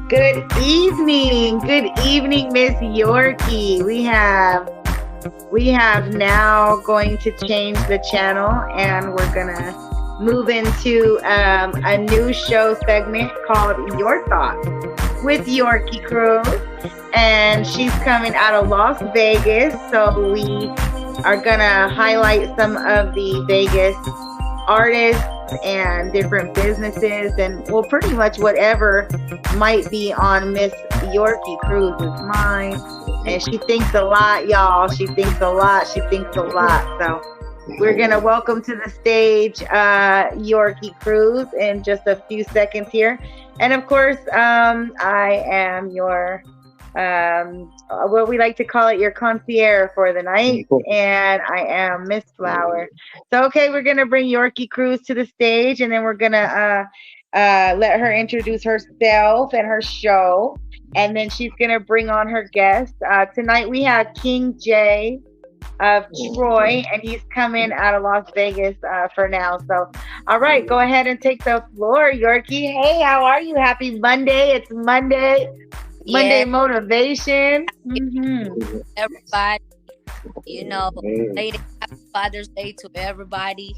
Good evening, Miss Yorkie. We have now going to change the channel, and we're gonna move into a new show segment called Your Thoughts with Yorkie Cruz, and she's coming out of Las Vegas. So we are gonna highlight some of the Vegas artists and different businesses, and well, pretty much whatever might be on Miss Yorkie Cruz's mind. And she thinks a lot, y'all. She thinks a lot. She thinks a lot. So we're gonna welcome to the stage Yorkie Cruz in just a few seconds here. And of course, I am your what we like to call it, your concierge for the night, and I am Miss Flower. So okay, we're gonna bring Yorkie Cruz to the stage, and then we're gonna let her introduce herself and her show, and then she's gonna bring on her guest. Tonight we have King J of Troy, and he's coming out of Las Vegas for now. So, all right, go ahead and take the floor, Yorkie. Hey, how are you? Happy Monday! It's Monday. Monday Yeah, motivation. Mm-hmm. everybody, lady, happy Father's Day to everybody.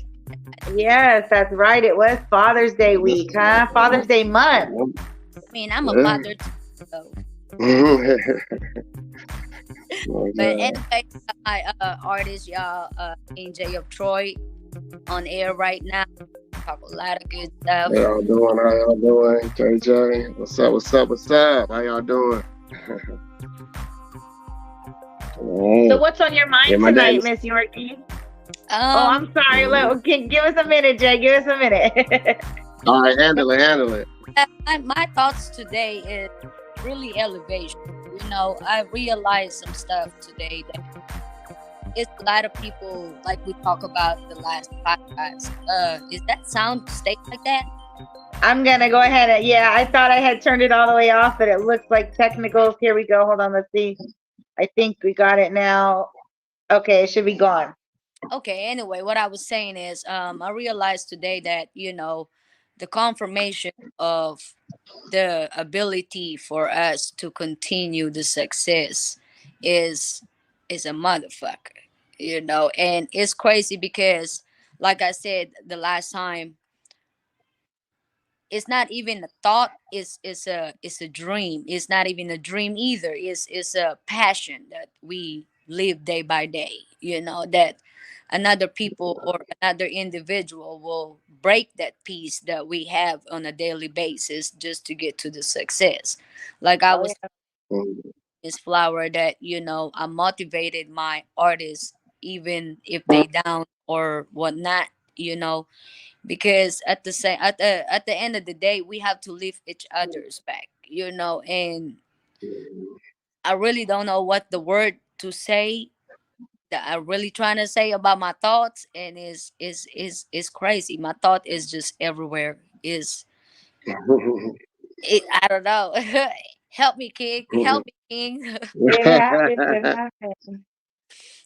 Yes, that's right. It was Father's Day week, huh? Father's Day month. I mean, I'm a father too, so. But anyway, my artist, y'all, NJ of Troy, on air right now. Talk a lot of good stuff. How y'all doing? How y'all doing? KJ, what's up? What's up? What's up? How y'all doing? So, what's on your mind my tonight, name's Miss Yorkie? Oh, Um, I'm sorry. Give us a minute, Jay. Give us a minute. all right. Handle it. my thoughts today is really elevation. I realized some stuff today that it's a lot of people, like we talk about the last podcast. Is that sound stay like that? I'm gonna go ahead and yeah, I thought I had turned it all the way off, but it looks like technicals. Here we go. Hold on, let's see. I think we got it now. Okay, it should be gone. Okay, anyway, what I was saying is I realized today that, the confirmation of the ability for us to continue the success is is a motherfucker, and it's crazy because, like I said the last time, it's not even a thought, it's a dream. It's not even a dream either. It's a passion that we live day by day, that another people or another individual will break that piece that we have on a daily basis just to get to the success. Like I Oh was yeah. Miss Flower, that I motivated my artists even if they down or whatnot, because at the end of the day we have to lift each other's back, and I really don't know what the word to say that I'm really trying to say about my thoughts, and is crazy. My thought is just everywhere. Is it? I don't know. Help me, King. Help me, King. It happens. It happens.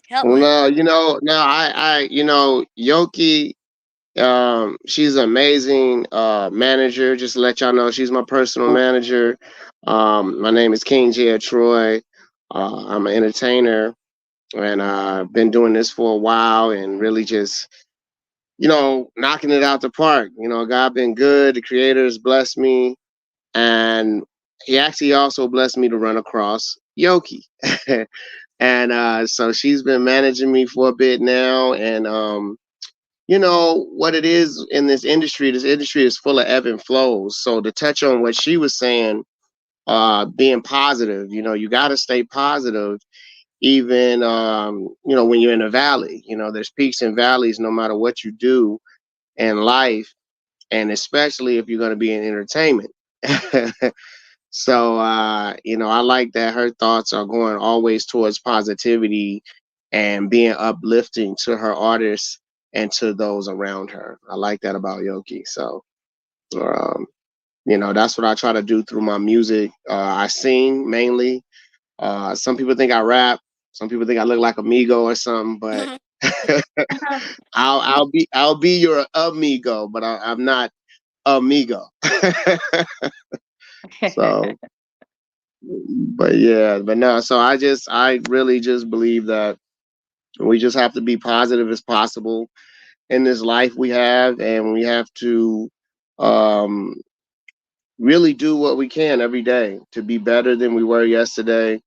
Help Well, me. no, no, Yoki, she's an amazing manager. Just to let y'all know, she's my personal manager. My name is King J. Troy. I'm an entertainer, and been doing this for a while, and really just knocking it out the park. God been good. The Creator has blessed me, and He actually also blessed me to run across Yoki. And so she's been managing me for a bit now, and what it is in this industry. This industry is full of ebb and flows. So to touch on what she was saying, being positive, you got to stay positive, even when you're in a valley. There's peaks and valleys no matter what you do in life, and especially if you're going to be in entertainment. So I like that her thoughts are going always towards positivity and being uplifting to her artists and to those around her. I like that about Yoki. So um, that's what I try to do through my music. I sing mainly. Some people think I rap. Some people think I look like Amigo or something, but I'll be your amigo, but I'm not amigo. So But yeah, but no. So I really just believe that we just have to be positive as possible in this life we have, and we have to um, really do what we can every day to be better than we were yesterday,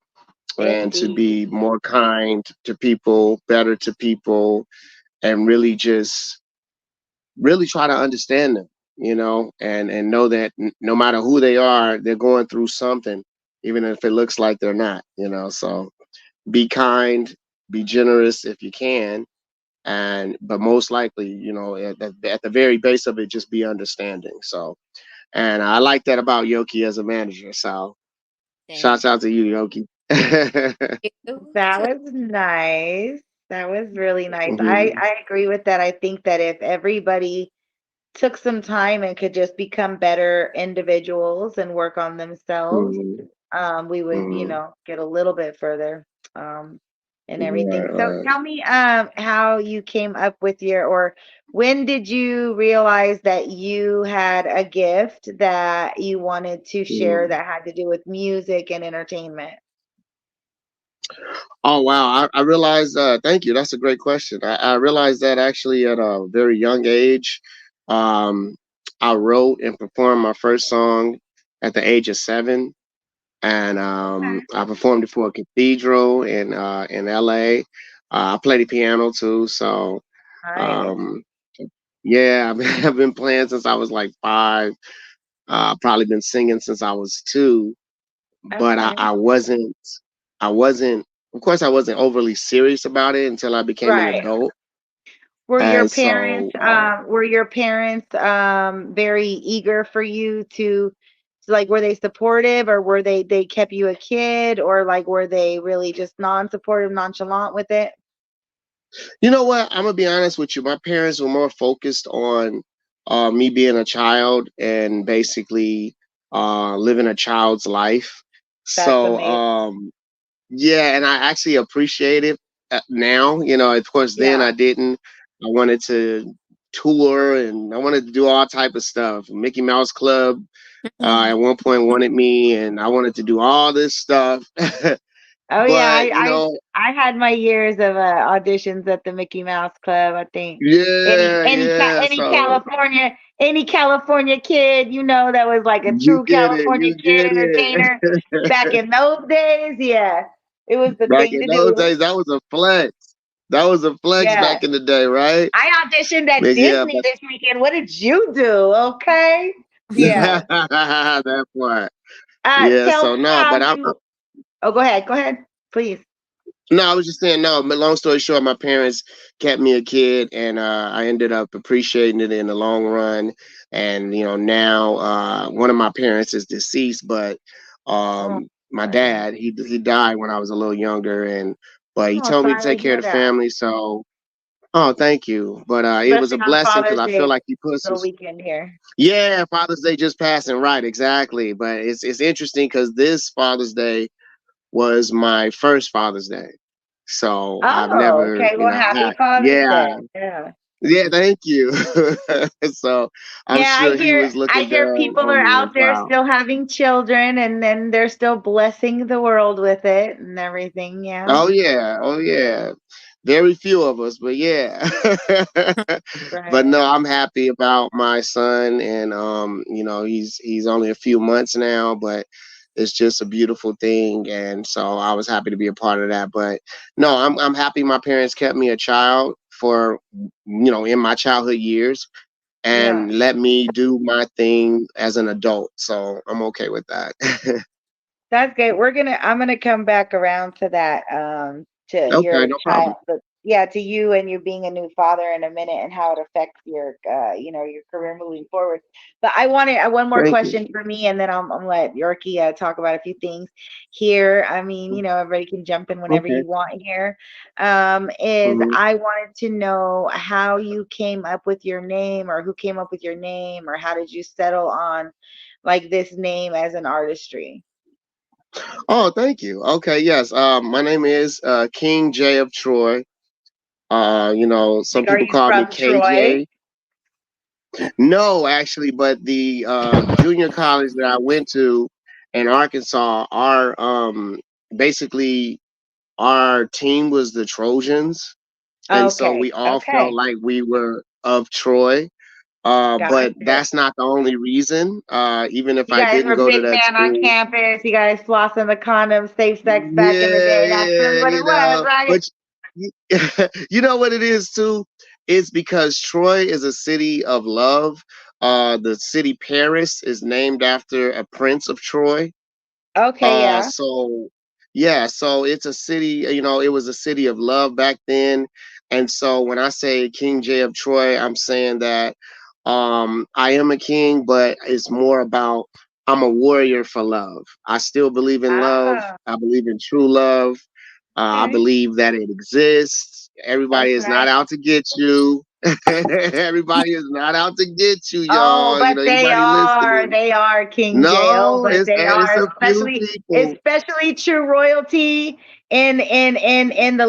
and to Indeed. be more kind to people, better to people, and really just really try to understand them, and know that no matter who they are, they're going through something, even if it looks like they're not. So be kind, be generous if you can, and but most likely, at the very base of it, just be understanding. So, and I like that about Yoki as a manager. So, Thank shouts out to you, Yoki. you. That was nice. That was really nice. I Mhm, I agree with that. I think that if everybody took some time and could just become better individuals and work on themselves, mhm, we would, mhm. get a little bit further, um, and everything. Right, So right. tell me, how you came up with or when did you realize that you had a gift that you wanted to share Mhm. that had to do with music and entertainment? Oh wow, I realized. Thank you. That's a great question. I realized that actually at a very young age. Um, I wrote and performed my first song at the age of 7, and Okay. I performed it for a cathedral in LA. I play the piano too, so Nice. um, yeah, I've been playing since I was like 5. Probably been singing since I was 2, but Okay. I wasn't. Of course, I wasn't overly serious about it until I became an Right. adult, Were your and parents so very eager for you to like were they supportive or were they kept you a kid or like were they really just non-supportive, nonchalant with it? you know what? I'm gonna be honest with you. My parents were more focused on me being a child and basically living a child's life. That's So amazing. yeah, and I actually appreciate it now. Of course, then Yeah. I didn't. I wanted to tour and I wanted to do all type of stuff. Mickey Mouse Club at one point wanted me, and I wanted to do all this stuff. Oh yeah, But I had my years of auditions at the Mickey Mouse Club. I think yeah, yeah. any So California kid, that was like a you true get it, California you kid get entertainer back it. in those days. Yeah, it was the Back thing in to those do. days, that was a flex. That was a flex Yeah, back in the day, right? I auditioned at But yeah, Disney this weekend. What did you do? Okay, yeah. that part. Yeah, Tell so me, no, but I'm oh, go ahead, please. no, I was just saying no, but long story short, my parents kept me a kid, and I ended up appreciating it in the long run. And now one of my parents is deceased, but Oh, my sorry. dad, he died when I was a little younger, and but he Oh, told me to sorry take to care hear of the that. family. So thank you, but it was Especially a on blessing because Father's I feel Day, like he put some. the weekend here. Yeah, Father's Day just passing, right? Exactly, but it's interesting because this Father's Day was my first Father's Day. So I've Oh, never, okay. Well, happy Father's yeah, Day. Yeah. yeah, thank you. So I'm Yeah, sure he was I looking hear down people on are me as out there well. still having children and then they're still blessing the world with it and everything. Yeah. Oh yeah, oh yeah. Very few of us, but yeah. But Right. no, I'm happy about my son, and he's only a few months now, but it's just a beautiful thing, and so I was happy to be a part of that. But no, I'm happy my parents kept me a child for in my childhood years Yeah. and let me do my thing as an adult. So I'm okay with that. That's good. I'm gonna come back around to that, to Okay, your no child, problem. but yeah, to you and you being a new father in a minute and how it affects your, your career moving forward. But one more Thank you. question for me, and then I'm let Yorkie talk about a few things here. I mean, everybody can jump in whenever Okay. you want here. Is Mhm. I wanted to know how you came up with your name, or who came up with your name, or how did you settle on like this name as an artistry? Oh, thank you. Okay, yes. My name is King J of Troy. Some Like, are people you call me from Troy? KJ. No, actually, but the junior college that I went to in Arkansas, our basically our team was the Trojans, and so Okay. we all felt Okay. like we were of Troy. But Gotcha. that's not the only reason. Even if You I guys didn't were go to big that man on school, campus. You guys flossing the condoms, safe sex back in the yeah, day. That's really yeah, what it was, right? but you, you know what it is too? It's because Troy is a city of love. The city Paris is named after a prince of Troy. Okay, yeah. So yeah, so it's a city, it was a city of love back then. And so when I say King J of Troy, I'm saying that I am a king, but it's more about I'm a warrior for love. I still believe in love. Ah, I believe in true love. I okay. believe that it exists. Everybody That's is not nice. out to get you. Everybody is not out to get you, Oh, y'all. but they Anybody are. listening? They are King Jail, No, but they it's are a few especially people. especially true royalty in the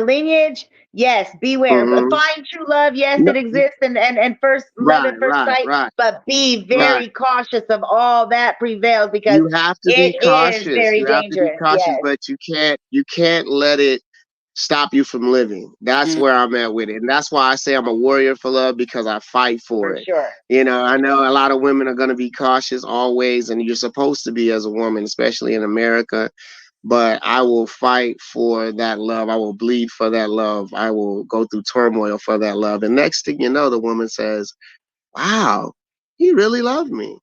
lineage. Yes, beware. But Mhm. find true love. Yes, No, it exists and first love right, at first right, sight. right, But be right. very cautious of all that prevails because You have to it be is cautious. very You have to be dangerous. cautious, Yes, but you can't let it stop you from living. That's Mm. where I'm at with it. And that's why I say I'm a warrior for love because I fight for for it. sure. I know a lot of women are going to be cautious always, and you're supposed to be as a woman, especially in America. But I will fight for that love. I will bleed for that love. I will go through turmoil for that love. And next thing you know, the woman says, wow, he really loved me.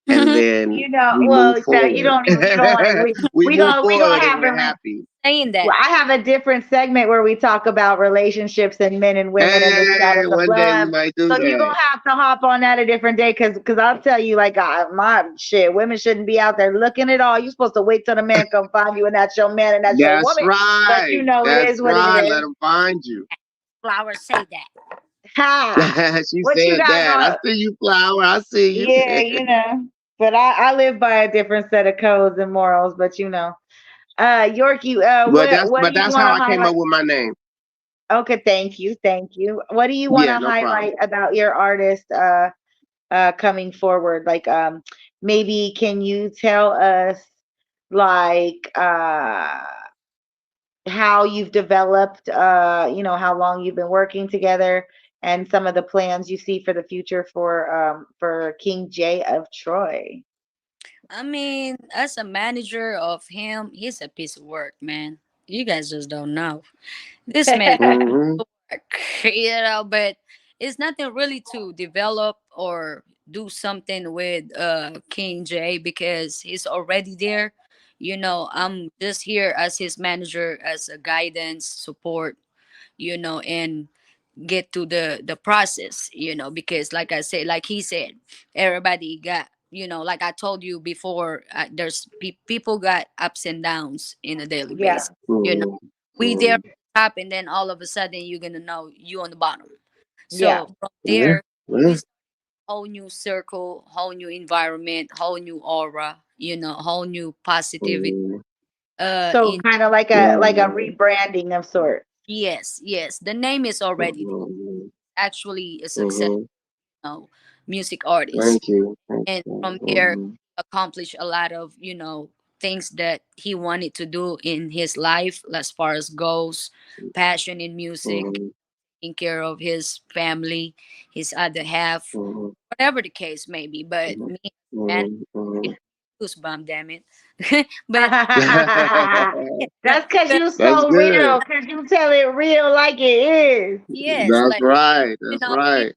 And then we move Well, that you forward. don't even. You don't want to. We move We gonna forward and have we're them. happy. Saying Well, that. I have a different segment where we talk about relationships and men and women and the Hey, status of one day we love. might do So you're that. gonna have to hop on that a different day, cause I'll tell you, like, my shit, women shouldn't be out there looking at all. You're supposed to wait till the man come find you, and that's your man and that's your That's woman. But right. it That's is what it right. is. Let them find you. Flowers say that. Ha! She What you said got that. I going? see you, Flower. I see you. Yeah, But I live by a different set of codes and morals. But Yorkie, but that's what but do you that's want how to I came highlight? up with my name. Okay, thank you, thank you. What do you want Yeah, to no highlight problem. about your artist coming forward? Like maybe can you tell us like how you've developed how long you've been working together and some of the plans you see for the future for King J of Troy. I mean, as a manager of him, he's a piece of work, man. You guys just don't know. This man, Hmm. you know, but it's nothing really to develop or do something with King J because he's already there. I'm just here as his manager, as a guidance, support, and get to the process, because like I said, like he said, everybody got, like I told you before, there's people got ups and downs in a daily Yeah, basis. you know Hmm. we there on top, and then all of a sudden you're gonna know you on the bottom. yeah. So from Yeah. there, we Yeah. start a whole new circle, whole new environment, whole new aura, whole new positivity. Hmm. So In kind of like a Hmm. rebranding of sorts. Yes, yes, the name is already Hmm. actually a success, Hmm. music artist. Thank you. Thank And you. from there, Hmm. accomplish a lot of, things that he wanted to do in his life as far as goals, passion in music, Hmm. taking care of his family, his other half, Hmm. whatever the case may be. But Hmm. me, man, Hmm. it goosebump, damn it. But That's because but you That's so good. real, because you tell it real like it is. yes, That's like, right. That's it right.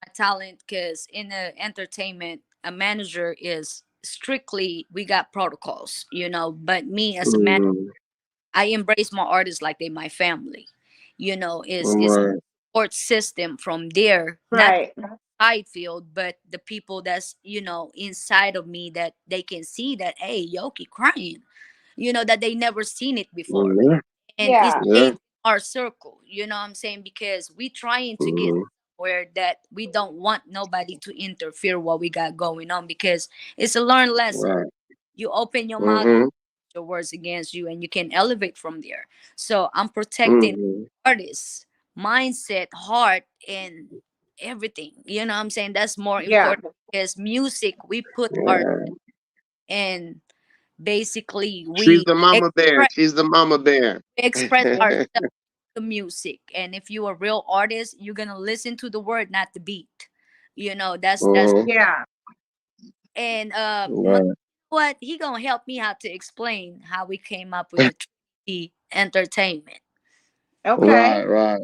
my talent, because in the entertainment, a manager is strictly, we got protocols, but me as a manager, Mm-hmm. I embrace my artists like they my family. Is Right. support system from there, not Right. side field, but the people that's inside of me, that they can see that, hey, Yoki crying, that they never seen it before, Yeah. and it Yeah. Yeah. stays in our circle. You know what I'm saying? Because we trying to get Mm-hmm. where that we don't want nobody to interfere what we got going on, because it's a learned lesson. Right. You open your mouth, Mm-hmm. your words against you, and you can elevate from there. So I'm protecting Mm-hmm. artists mindset, heart, and everything. You know what I'm saying? That's more Yeah. important, because music, we put our Yeah. and basically She's we the mama bear. express She's the mama bear. ourselves to music. And if you're a real artist, you're gonna listen to the word, not the beat. That's Mhm. Yeah. and Right, what he gonna help me out to explain how we came up with the Trinity Entertainment. Okay. right, right.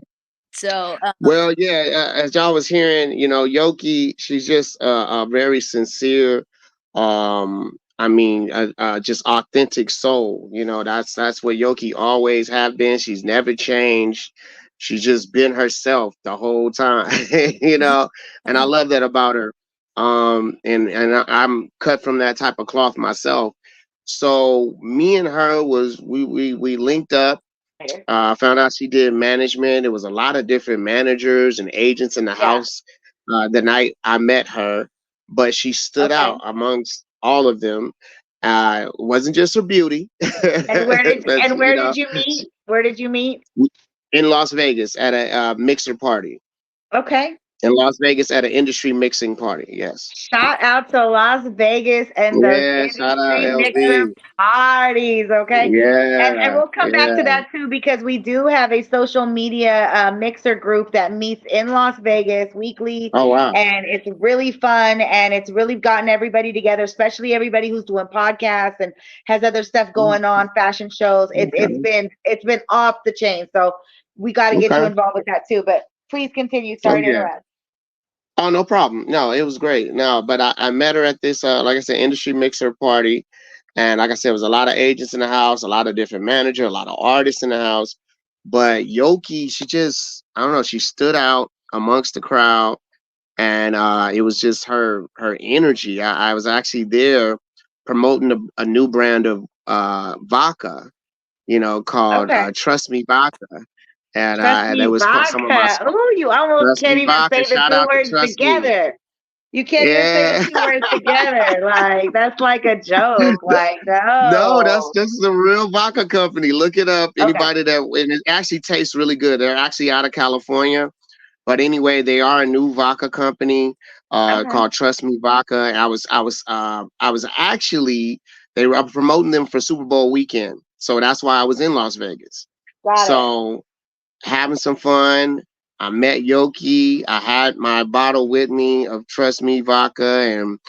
So Well, yeah, as y'all was hearing, Yoki, she's just a very sincere, I mean, just authentic soul. That's what Yoki always have been. She's never changed. She's just been herself the whole time, and I love that about her. I'm cut from that type of cloth myself. So me and her we linked up. Found out she did management. There was a lot of different managers and agents in the Yeah. house the night I met her, but she stood Okay. out amongst all of them. Wasn't just her beauty, And where did but and where did you meet? Where did you meet? in Las Vegas at a mixer party. Okay. In Las Vegas at an industry mixing party. Yes. Shout out to Las Vegas and those Yeah. Shout out industry mixer LV. parties, okay? And Yeah. we'll come back to Yeah. that too because we do have a social media mixer group that meets in Las Vegas weekly, Oh wow. and it's really fun and it's really gotten everybody together, especially everybody who's doing podcasts and has other stuff going on, fashion shows. Okay. It's been off the chain, so we got to get you Okay. involved with that too. But please continue. Oh Sorry to yeah. interrupt. Oh, no problem. No, it was great. No, but I met her at this, like I said, industry mixer party. And like I said, it was a lot of agents in the house, a lot of different managers, a lot of artists in the house. But Yoki, she just, I don't know, she stood out amongst the crowd. And it was just her energy. I was actually there promoting a new brand of vodka, called Okay. Trust Me Vodka. And Trust that me, was some of my vodka. Oh, you almost Trust can't Me even Vodka. say the Shout two out to words Trust Me. together. You can't even say the Yeah. two words together. Like that's like a joke. Like No, that's no. this is a real vodka company. Look it up. Okay. Anybody that and it actually tastes really good. They're actually out of California, but anyway, they are a new vodka company Okay. called Trust Me Vodka. And I was actually they were promoting them for Super Bowl weekend, so that's why I was in Las Vegas. Got it. So having some fun. I met Yoki. I had my bottle with me of Trust Me vodka, and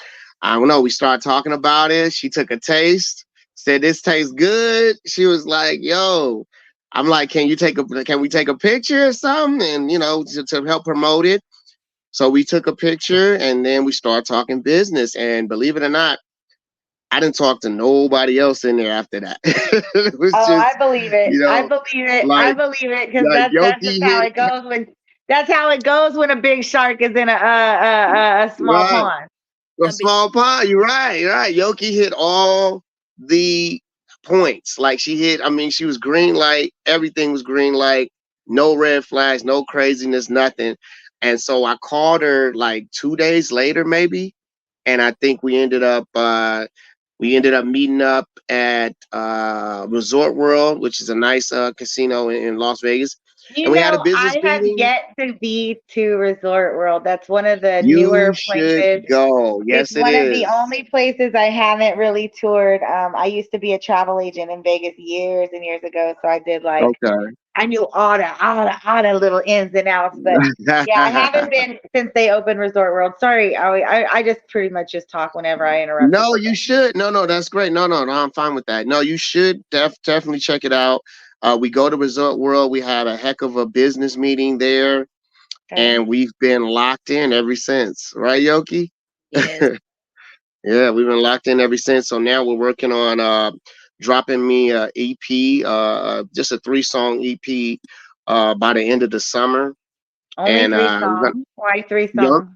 I don't know. We started talking about it. She took a taste, said this tastes good. She was like, "Yo," I'm like, Can we take a picture or something?" And to help promote it. So we took a picture, and then we started talking business. And believe it or not, I didn't talk to nobody else in there after that. It was Oh, I just, believe it. you I know, believe it. I like believe it because like that's just Yoki how hit. it goes when that's how it goes when a big shark is in a small Right. pond. A small pie. You're right. You're right. Yoki hit all the points. Like she hit, I mean, she was green light. Everything was green light. No red flags, no craziness, nothing. And so I called her like 2 days later, maybe. And I think we ended up meeting up at Resort World, which is a nice casino in Las Vegas. You And we had a know, business I have meeting. yet to be to Resort World. That's one of the You newer should places. go. It's Yes, it one of the is. only places I haven't really toured. I used to be a travel agent in Vegas years and years ago, so I did like Okay. I knew all the little ins and outs. But yeah, I haven't been since they opened Resort World. Sorry, I just pretty much just talk whenever I interrupt No, people. you should. No, no, that's great. No, no, no, I'm fine with that. No, you should definitely check it out. We go to Resort World. We had a heck of a business meeting there, Okay. and we've been locked in ever since. Right, Yoki? yes. Yeah, we've been locked in ever since. So now we're working on dropping me a EP, just a 3-song EP by the end of the summer. Only And three we're gonna, songs. Why three yup, songs?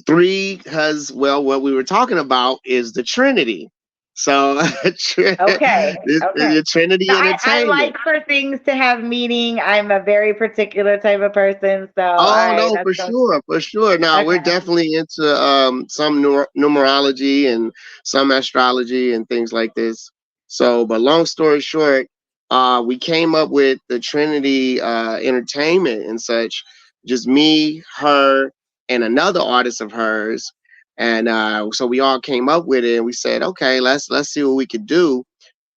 three, because well, what we were talking about is the Trinity. So Okay. Okay. the No, Trinity I Entertainment. like for things to have meaning. I'm a very particular type of person, so Oh I no, that's for so sure, for sure. Now we're okay. definitely into some numerology and some astrology and things like this. So, but long story short, we came up with the Trinity Entertainment and such. Just me, her, and another artist of hers, And so we all came up with it, and we said, okay, let's see what we could do.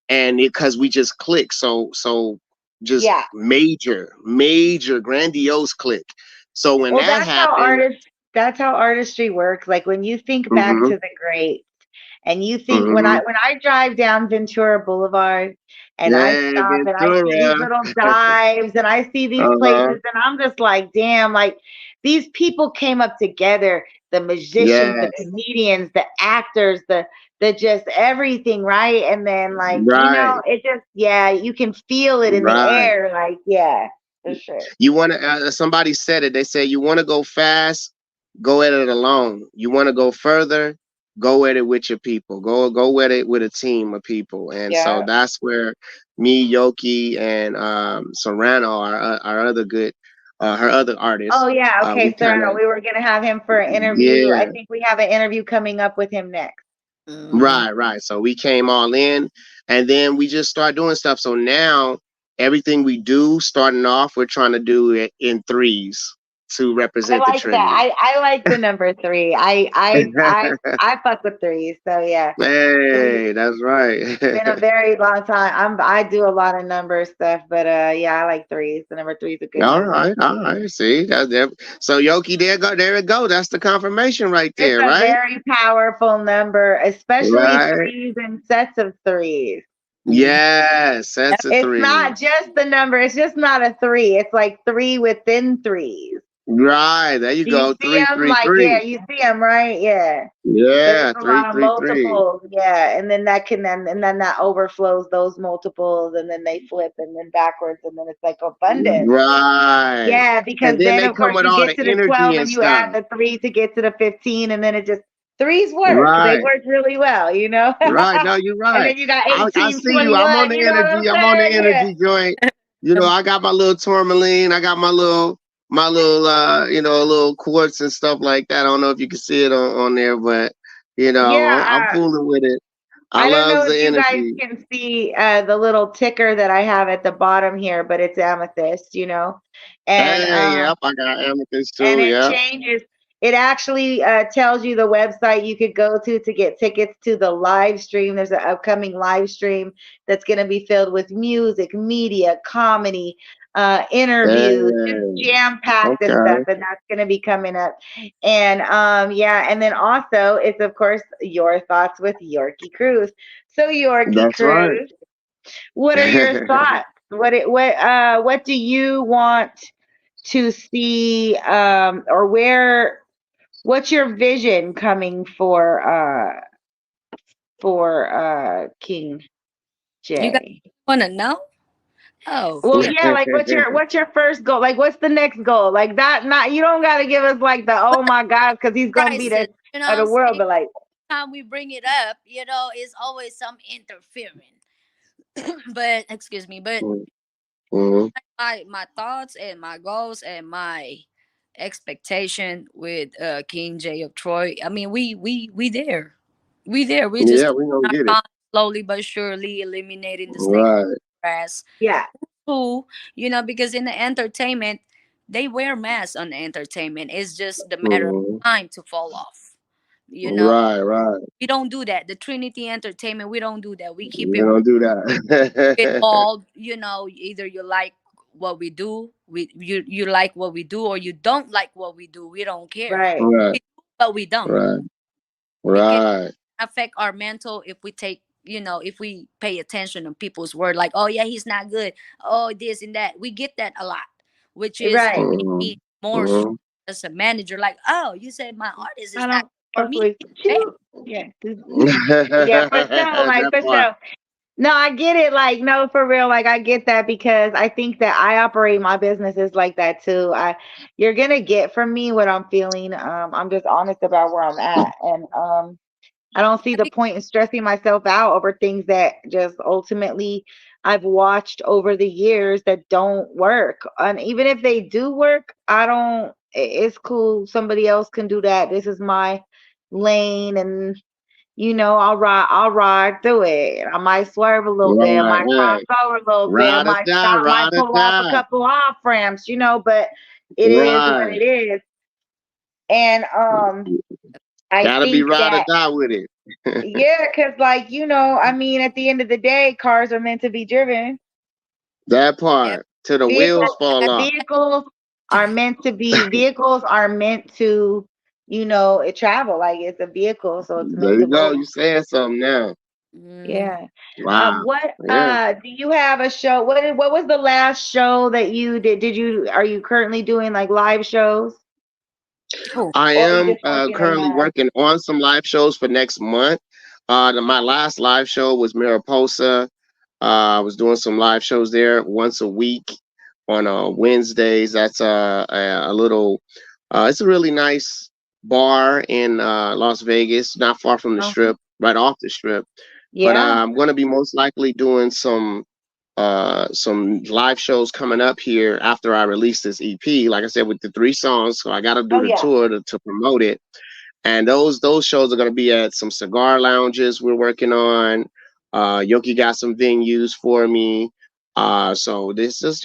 And because we just clicked, so just Yeah. major grandiose click. So when Well, that happened, that's how artistry works. Like when you think back hmm to the great and you think hmm when I drive down Ventura Boulevard and I hey stop and I see these Ventura, little dives and I see these uh-huh, places and I'm just like, damn, like these people came up together, the musicians, the yes, comedians, the actors, the just everything, right? And then like, right, it just yeah, you can feel it in the right. air, like, yeah, for sure. You want to? Somebody said it. They said you want to go fast, go at it alone. You want to go further, go at it with your people. Go at it with a team of people. And so Yeah. that's where me, Yoki, and Serrano, our other good, her other Oh artist, yeah, we okay, kind Serrano. of We were gonna have him for an interview. I yeah, think we have an interview coming up with him next. Mhm. right. So we came all in, and then we just start doing stuff. So now everything we do, starting off, we're trying to do it in threes to I represent the like that. Trinity. I like the number three. I fuck with threes. So yeah, three. Hey, that's right. Been a very long time. I do a lot of number stuff, but yeah, I like threes. The number three is a good All number. right, all right. See, that's there. So Yoki, there it go. That's the confirmation right It's there, a right? very powerful number, especially Right. threes and sets of threes. Mhm. Yes, that's a It's three. not just the number. It's just not a three. It's like three within threes. Right. There you Do you go. see Three, them? three, Like, yeah, three. you see them, right? Yeah. There's Yeah, a three, lot of three, three. multiples, yeah, and then and then that overflows those multiples, and then they flip, and then backwards, and then it's like abundance. Right. Yeah, And because then then they of come course with you all get the to the energy 12 and and you add stuff. the three to get to the 15, and then it just threes work. They Right. work really well, Right. No, you're And right. then you got I 18, see you. I'm on 21. the You know what I'm energy. I'm on the saying? Yeah. energy joint. You know, I got my little tourmaline. I got my little a little quartz and stuff like that. I don't know if you can see it on there, but I'm Yeah, fooling with it. I I don't love know if the you guys energy. can see the little ticker that I have at the bottom here, but it's amethyst, and Hey, yep, I got amethyst and too. it Yep. changes. It actually tells you the website you could go to get tickets to the live stream. There's an upcoming live stream that's going to be filled with music, media, comedy, interviews, just Hey, jam packed of stuff, okay. and that's going to be coming up. And yeah, and then also it's of course your thoughts with Yorkie Cruz. So Yorkie That's right. Cruz, what are your thoughts? What do you want to see, or what's your vision coming for King You guys J? want to know? Oh, Well, yeah. yeah, like what's your first goal? Like what's the next goal? Like that not you don't gotta give us like the oh my god, because he's gonna be Crisis. the You know of what the I'm world, saying? but like Time we bring it up, it's always some interfering. But excuse me, but Mhm. my thoughts and my goals and my expectation with King J of Troy. I mean, we there. We there. We just Yeah, taking we gonna our get it. time, slowly but surely eliminating the snake Right. grass. yeah, Who, because in the entertainment, they wear masks on the entertainment. It's just the matter of Mhm. time to fall off. You know, Right, right. we don't do that. The Trinity Entertainment, we don't do that. We keep We it don't do it that. all. Either you like what we do, you like what we do, or you don't like what we do. We don't care. right, Right, We do, but we don't, right, because right. affect our mental if we take if we pay attention to people's word, like, oh yeah, he's not good, oh this and that. We get that a lot, which is right. make Mhm. me more strong Mhm. as a manager, like, oh, you said my artist I is not don't for fuck me. with Bam. you. Yeah, yeah, for sure, like That for part. sure. No, I get it. Like, no, for real. Like, I get that because I think that I operate my businesses like that too. You're gonna get from me what I'm feeling. I'm just honest about where I'm at, and I don't see the point in stressing myself out over things that just ultimately I've watched over the years that don't work. And even if they do work, I don't. It's cool. Somebody else can do that. This is my lane, and I'll ride through it. I might swerve a little bit, I Right, might cross hey. over a little bit, I Ride or might die, stop, might ride or pull off a die. couple off ramps, but it is what Right. it is. And I Gotta be think ride or that, die with it. yeah, because like, I mean, at the end of the day, cars are meant to be driven. That Yep. part till the wheels Vehicles fall off. vehicles vehicles are meant to, travel. Like, it's a vehicle, so it's There meant you to go. move. You saying something now? Mm, Yeah. Wow. What Yeah. do you have a show? What was the last show that you did? Are you currently doing like live shows, oh, I or are you am just working them currently now? working on some live shows for next month. My last live show was Mariposa. I was doing some live shows there once a week on Wednesdays. That's a little. It's a really nice bar in Las Vegas, not far from the Okay. Strip, right off the Strip. But Yeah. I'm going to be most likely doing some live shows coming up here after I release this EP. Like I said, with the 3 songs, so I got to do Oh the yeah. tour to promote it. And those shows are going to be at some cigar lounges we're working on. Yoki got some venues for me. So this is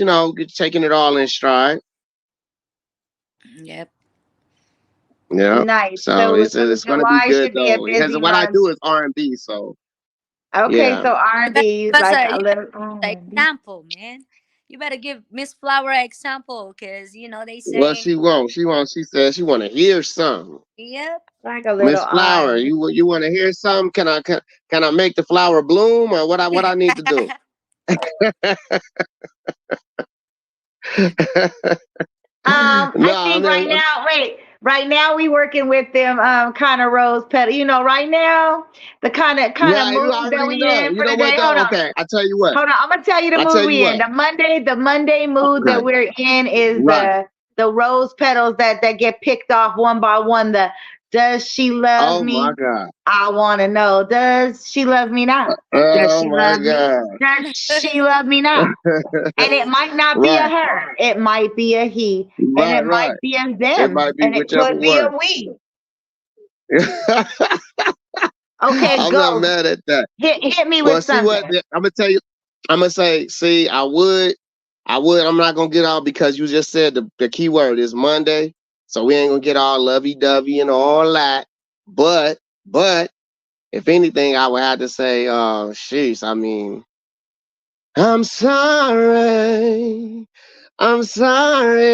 taking it all in stride. yep. Yeah. Nice. So So it's going to be July good should be a though, because busy what I month. do is R&B. So Okay, yeah. so R&B, you like a You little better R&B. example, man. You better give Miss Flower an example, cause they Well, saying, she won't. She won't. She says she want to hear something. yep. Like a little Miss Flower, R&B. you want to hear something? Can I make the flower bloom, or what I need to do? I No, I think mean, right now we working with them kind of rose petal. Right now, the kind of right. You mood that already we know. in You for know the what day. though? Okay, I tell you what. I'm gonna tell you the I mood tell you we in. what. The Monday mood that Okay, we're in is right. the rose petals that get picked off one by one. The does she love Oh my me? God. I want to know. Does she love me now? Does Oh she my love me? God. Does she love me now? And it might not be a Right, her. It might be a he. And it right. might be a It them. might be And it whichever could be a one. we. Okay, I'm not go. mad at that. Hit me Well, with see what something. I'm gonna tell you. I'm gonna say, see, I would. I'm not gonna get all because you just said the key word is Monday, so we ain't gonna get all lovey dovey and all that. But, but if anything, I would have to say, sheesh. I mean, I'm sorry. I'm sorry.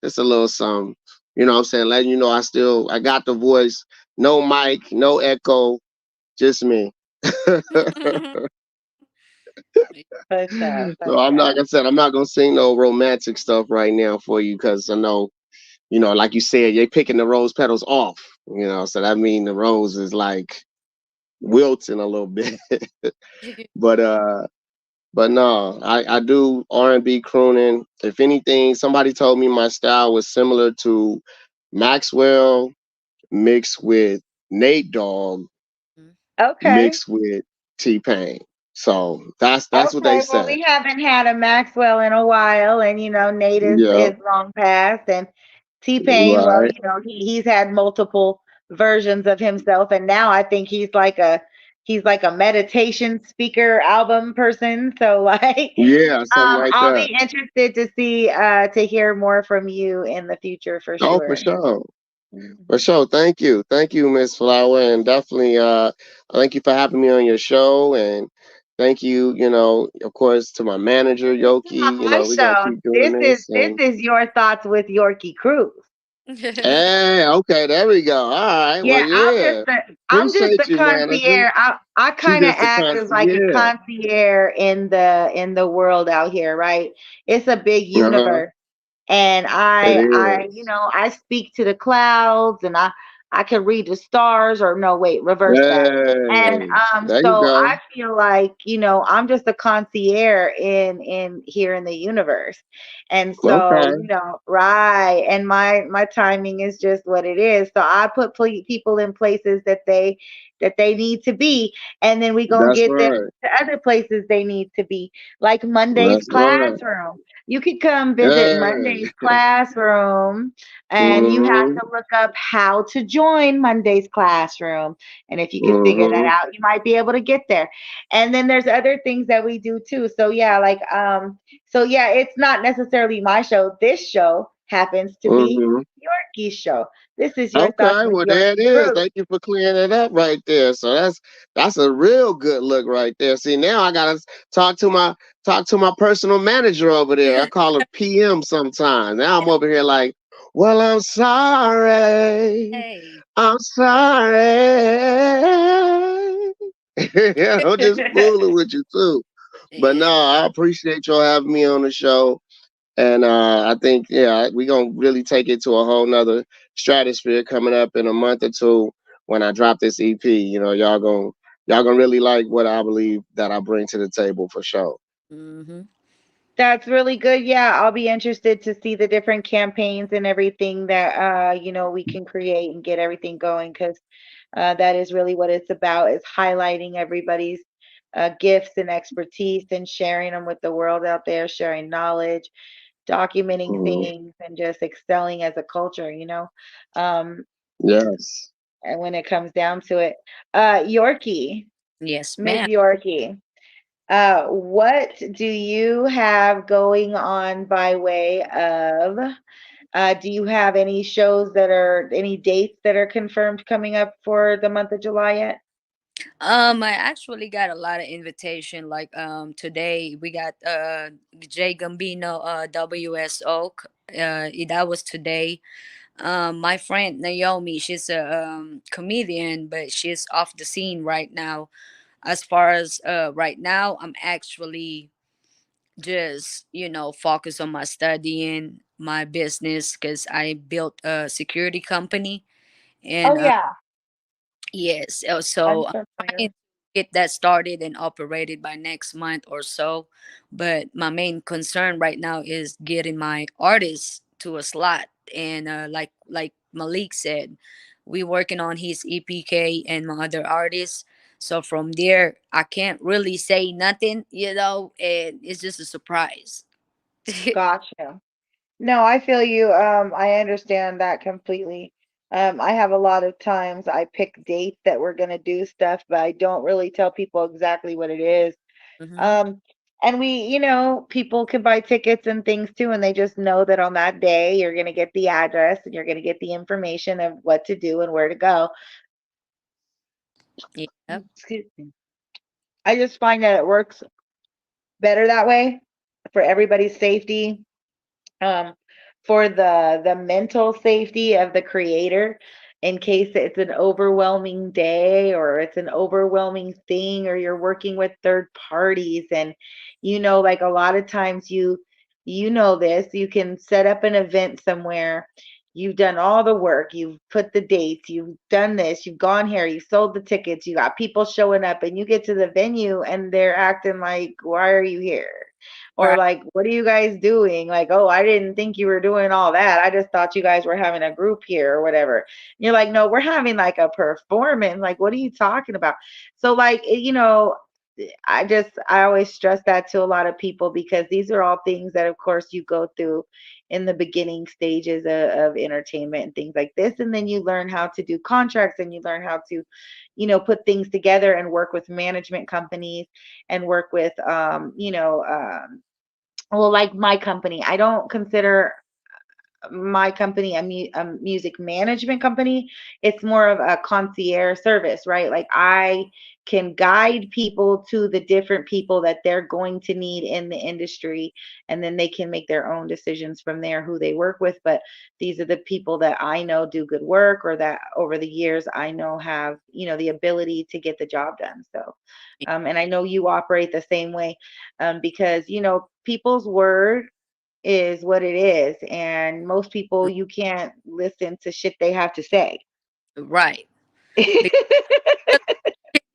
It's a little something. You know what I'm saying? Letting you know I got the voice, no mic, no echo, just me. For sure, for So I'm not, sure. like I said, I'm not gonna sing no romantic stuff right now for you because I know, like you said, you're picking the rose petals off. So that means the rose is like wilting a little bit. but but no, I do R&B crooning. If anything, somebody told me my style was similar to Maxwell mixed with Nate Dogg Okay. mixed with T-Pain. So that's what they Okay. Well, said. we haven't had a Maxwell in a while, and Nate Yeah, is long past, and T Pain. Well, right. he's had multiple versions of himself, and now I think he's like a meditation speaker album person. So like, Yeah, something like I'll that. be interested to see to hear more from you in the future for Oh, for sure. sure. For Mhm. sure. Thank you. Thank you, Miss Flower. And definitely thank you for having me on your show. And thank you, of course, to my manager, This is not Yoki. my We're gonna show. keep doing This is this. this And is your thoughts with Yorkie Cruz. hey, okay, there we go. All right. Well, Yeah, yeah. I'm just Appreciate the you, manager. concierge. I She kind of just a act as like a yeah. concierge in the world out here, right? It's a big Uh-huh. universe, and It I is. I speak to the clouds, and I can read the stars, or no, wait, reverse that. And Hey, there you so go. I feel like I'm just a concierge in here in the universe, and so Okay. right, and my timing is just what it is. So I put people in places that they need to be, and then we gonna That's get them right. to other places they need to be, like Monday's That's right. classroom. You could come visit Hey. Monday's classroom, and you have Mm-hmm. to look up how to join Monday's classroom. And if you can figure that Mm-hmm. out, you might be able to get there. And then there's other things that we do too. So yeah, like so yeah, it's not necessarily my show. This show happens to be Mm-hmm. your Yorkie show. This is your thoughts Okay, with well there it Yorkie is. Cruz. Thank you for clearing it up right there. So that's a real good look right there. See, now I gotta talk to my talk to my personal manager over there. I call her PM sometimes. Now I'm over here like, well, I'm sorry. Hey. I'm sorry. I'm just fooling with you too. But no, Yeah. I appreciate y'all having me on the show. And I think, yeah, we're gonna really take it to a whole nother stratosphere coming up in a month or two when I drop this EP. Y'all gonna really like what I believe that I bring to the table for sure. Mm-hmm. That's really good. Yeah, I'll be interested to see the different campaigns and everything that we can create and get everything going because that is really what it's about is highlighting everybody's gifts and expertise and sharing them with the world out there, sharing knowledge, documenting Mhm. things, and just excelling as a culture. Um, Yes. and when it comes down to it, Yorkie, Yes, Ms. ma'am. Yorkie. What do you have going on by way of? Do you have any shows that are any dates that are confirmed coming up for the month of July yet? I actually got a lot of invitation. Like today we got Jay Gambino WSO. That was today. My friend Naomi, she's a comedian, but she's off the scene right now. As far as right now, I'm actually just focus on my studying, my business, because I built a security company. Oh And yeah, yes, I'm so I'm trying familiar. to get that started and operated by next month or so. But my main concern right now is getting my artist to a slot. And like Malik said, we working on his EPK and my other artists. So from there, I can't really say nothing, and it's just a surprise. Gotcha. No, I feel you. I understand that completely. I have a lot of times I pick dates that we're gonna do stuff, but I don't really tell people exactly what it is. Hmm. Um, and people can buy tickets and things too, and they just know that on that day you're gonna get the address and you're gonna get the information of what to do and where to go. Yep. Excuse me. I just find that it works better that way for everybody's safety, um, for the mental safety of the creator in case it's an overwhelming day or it's an overwhelming thing or you're working with third parties and like a lot of times this you can set up an event somewhere. You've done all the work, you've put the dates, you've done this, you've gone here, you sold the tickets, you got people showing up, and you get to the venue and they're acting like, why are you here? Or Right. like, what are you guys doing? Like, oh, I didn't think you were doing all that. I just thought you guys were having a group here or whatever. And you're like, no, we're having like a performance. Like, what are you talking about? So, like, I always stress that to a lot of people because these are all things that, of course, you go through in the beginning stages of entertainment and things like this. And then you learn how to do contracts and you learn how to, put things together and work with management companies and work with, well, like my company, I don't consider my company a music management company. It's more of a concierge service, right? Like I can guide people to the different people that they're going to need in the industry, and then they can make their own decisions from there who they work with. But these are the people that I know do good work, or that over the years I know have the ability to get the job done. So and I know you operate the same way, because people's word is what it is, and most people you can't listen to shit they have to say. Right. Because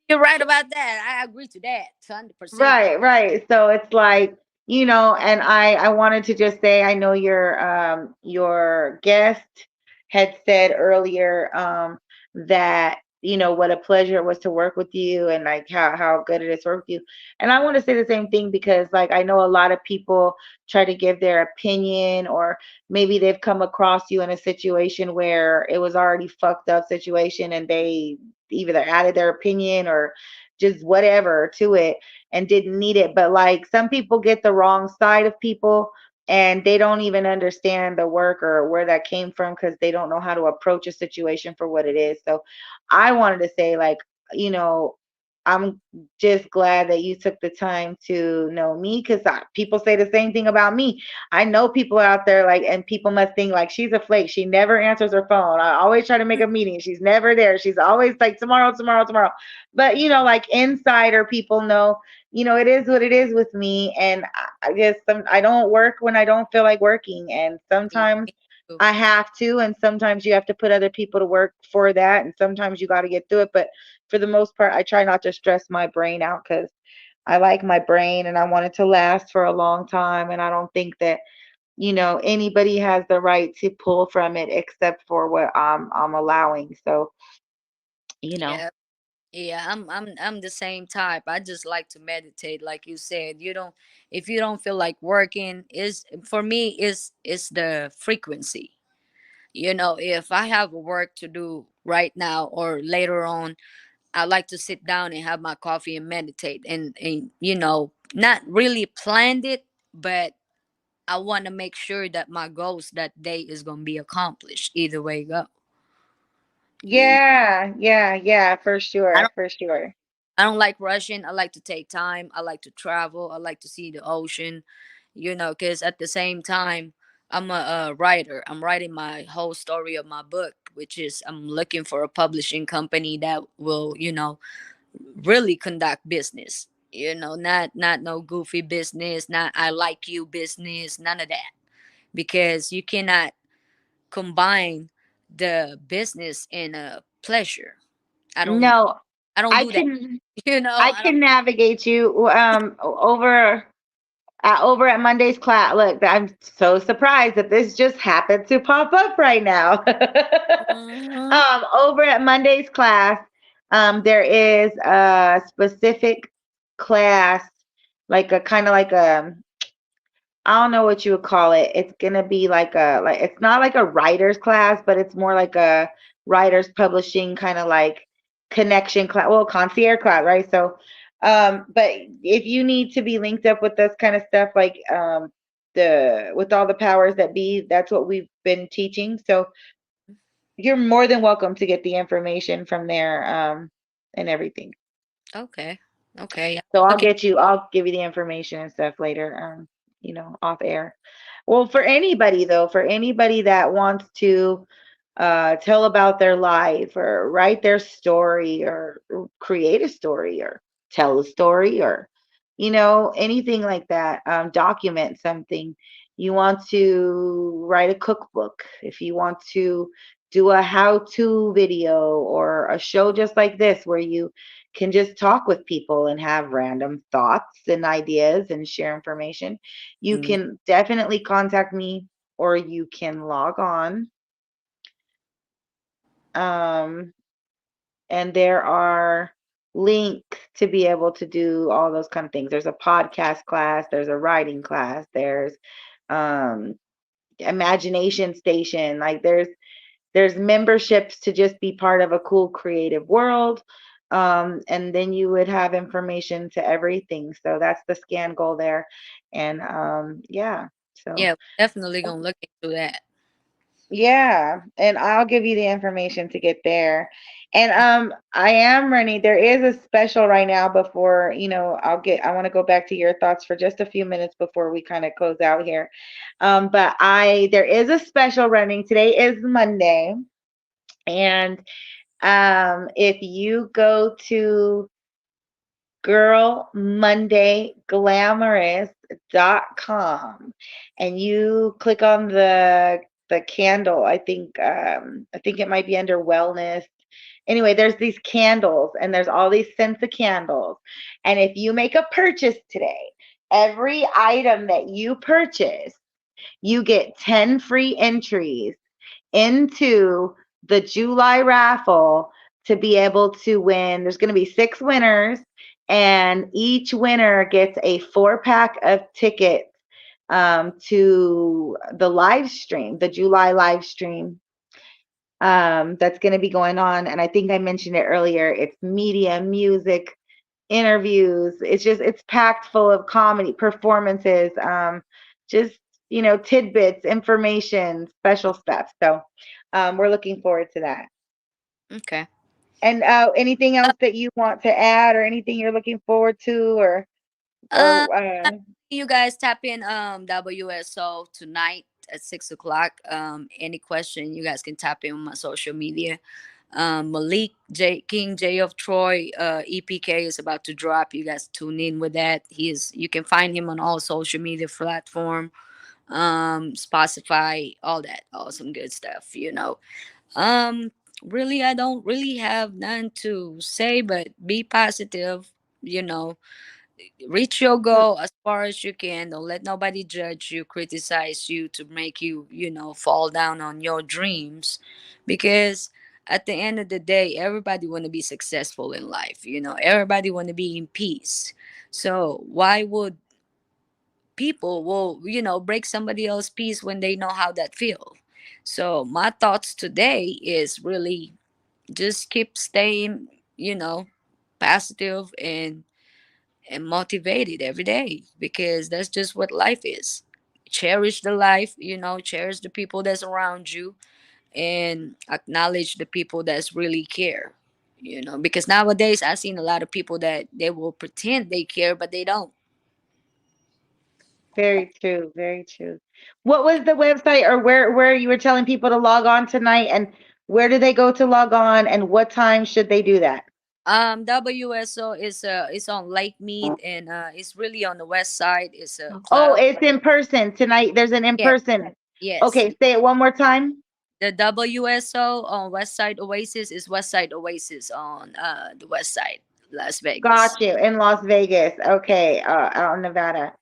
you're right about that. I agree to that 100%. Right, right. So it's like, and I wanted to just say I know your guest had said earlier that what a pleasure it was to work with you and like how good it is to work with you. And I want to say the same thing because like I know a lot of people try to give their opinion, or maybe they've come across you in a situation where it was already fucked up situation and they either added their opinion or just whatever to it and didn't need it. But like some people get the wrong side of people and they don't even understand the work or where that came from because they don't know how to approach a situation for what it is. So I wanted to say, like, you know, I'm just glad that you took the time to know me, because people say the same thing about me. I know people out there, like, and people must think like she's a flake. She never answers her phone. I always try to make a meeting. She's never there. She's always like tomorrow, tomorrow, tomorrow. But like insider people know, it is what it is with me. And I guess I don't work when I don't feel like working. And Yeah, sometimes me too. I have to, and sometimes you have to put other people to work for that. And sometimes you got to get through it. But for the most part, I try not to stress my brain out because I like my brain and I want it to last for a long time. And I don't think that, anybody has the right to pull from it except for what I'm allowing. So, you know. Yeah. Yeah, I'm the same type. I just like to meditate, like you said. You don't If you don't feel like working, is for me is the frequency. If I have work to do right now or later on, I like to sit down and have my coffee and meditate, and not really planned it, but I want to make sure that my goals that day is gonna be accomplished either way go. You know, Yeah, yeah, yeah, for I sure, don't for sure. I don't like rushing. I like to take time. I like to travel. I like to see the ocean. Because at the same time, I'm a writer. I'm writing my whole story of my book, which is I'm looking for a publishing company that will, really conduct business. Not no goofy business, not I like you business, none of that. Because you cannot combine the business and a pleasure. I don't No, I don't I do that. can I don't. I can navigate you over at Monday's class. Look, I'm so surprised that this just happened to pop up right now. Mhm. Over at Monday's class, there is a specific class, like a kind of like a, I don't know what you would call it. It's gonna be like it's not like a writer's class, but it's more like a writer's publishing kind of like connection class. Well, concierge class, right? So, but if you need to be linked up with this kind of stuff, like the with all the powers that be, that's what we've been teaching. So you're more than welcome to get the information from there, and everything. Okay. Okay. Yeah. So Looking. I'll give you the information and stuff later, off air. Well, for anybody though, for anybody that wants to tell about their life or write their story or create a story or tell a story or, anything like that, document something. You want to write a cookbook, if you want to do a how-to video or a show just like this where you can just talk with people and have random thoughts and ideas and share information, you Yeah. can definitely contact me, or you can log on. Um, and there are links to be able to do all those kind of things. There's a podcast class, there's a writing class, there's um, imagination station. Like there's memberships to just be part of a cool creative world. And then you would have information to everything. So that's the scan goal there. And yeah, so Yeah. Definitely gonna look into that. yeah, and I'll give you the information to get there. And I am running. There is a special right now before, I want to go back to your thoughts for just a few minutes before we kind of close out here. But there is a special running. Today is Monday. And if you go to girlmondayglamorous.com and you click on the candle, I think it might be under wellness. Anyway, there's these candles and there's all these scents of candles, and if you make a purchase today, every item that you purchase, you get 10 free entries into the July raffle to be able to win. There's going to be 6 winners, and each winner gets a 4-pack of tickets to the live stream, the July live stream, that's going to be going on. And I think I mentioned it earlier. It's media, music, interviews. It's packed full of comedy performances. Just tidbits, information, special stuff. So we're looking forward to that. Okay. And anything else that you want to add, or anything you're looking forward to, Um, or you guys tap in WSO tonight at 6 o'clock. Any question you guys can tap in on my social media. Malik J King J of Troy EPK is about to drop. You guys tune in with that. You can find him on all social media platform, Spotify, all that awesome good stuff. Um, really, I don't really have none to say, but be positive. You know, reach your goal as far as you can. Don't let nobody judge you, criticize you to make you, fall down on your dreams, because at the end of the day, everybody want to be successful in life. Everybody want to be in peace. So why would people will break somebody else's peace when they know how that feel? So my thoughts today is really just keep staying, positive and motivated every day, because that's just what life is. Cherish the life, cherish the people that's around you, and acknowledge the people that's really care. Because nowadays I've seen a lot of people that they will pretend they care, but they don't. very true, very true. What was the website, or where you were telling people to log on tonight, and where do they go to log on, and what time should they do that? WSO is on Lake Mead, and it's really on the west side. It's a Oh, club. it's in person tonight. There's an in Yeah. person. Yes. Okay, say it one more time. The WSO on West Side Oasis is West Side Oasis on the west side, Las Vegas. Got you, in Las Vegas. Okay, out in Nevada.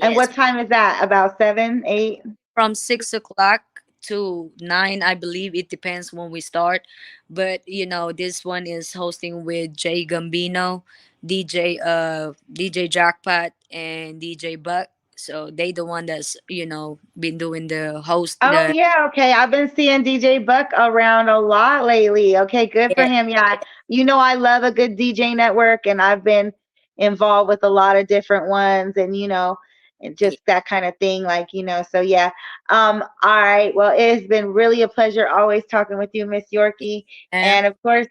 And Yes, what time is that? About 7, 8? from 6 o'clock to 9, I believe. It depends when we start, but this one is hosting with Jay Gambino, DJ Jackpot, and DJ Buck. So they the one that's been doing the host. Oh The yeah, okay. I've been seeing DJ Buck around a lot lately. Okay, good for Yeah, him. Yeah, I love a good DJ network, and I've been involved with a lot of different ones, and yeah, just that kind of thing. So yeah. All right. Well, it has been really a pleasure always talking with you, Miss Yorkie, yeah. and of course,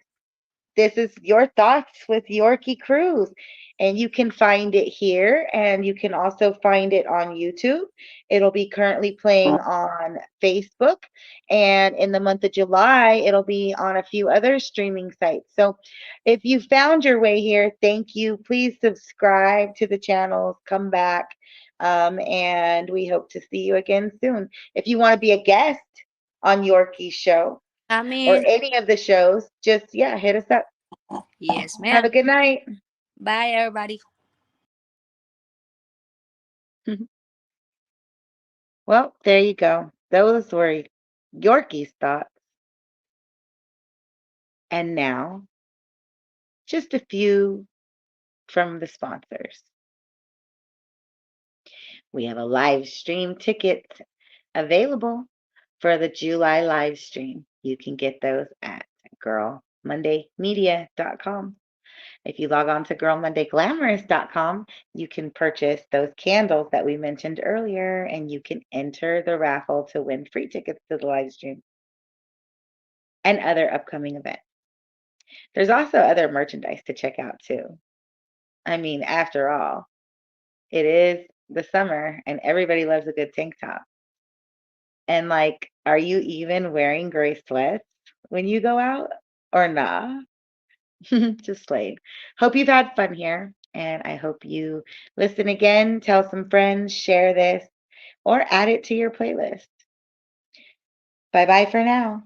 this is Your Thoughts with Yorkie Cruz. And you can find it here, and you can also find it on YouTube. It'll be currently playing on Facebook. And in the month of July, it'll be on a few other streaming sites. So if you found your way here, thank you. Please subscribe to the channels, come back. And we hope to see you again soon. If you want to be a guest on Yorkie's show I or mean, any of the shows, just, yeah, hit us up. yes, Have ma'am. a good night. Bye, everybody. Well, there you go. Those were Yorkie's thoughts. And now, just a few from the sponsors. We have a live stream ticket available for the July live stream. You can get those at girlmondaymedia.com. If you log on to girlmondayglamorous.com, you can purchase those candles that we mentioned earlier, and you can enter the raffle to win free tickets to the live stream and other upcoming events. There's also other merchandise to check out too. I mean, after all, it is the summer and everybody loves a good tank top. And are you even wearing gray sweats when you go out or nah? Just playing. Hope you've had fun here, and I hope you listen again, tell some friends, share this, or add it to your playlist. Bye bye for now.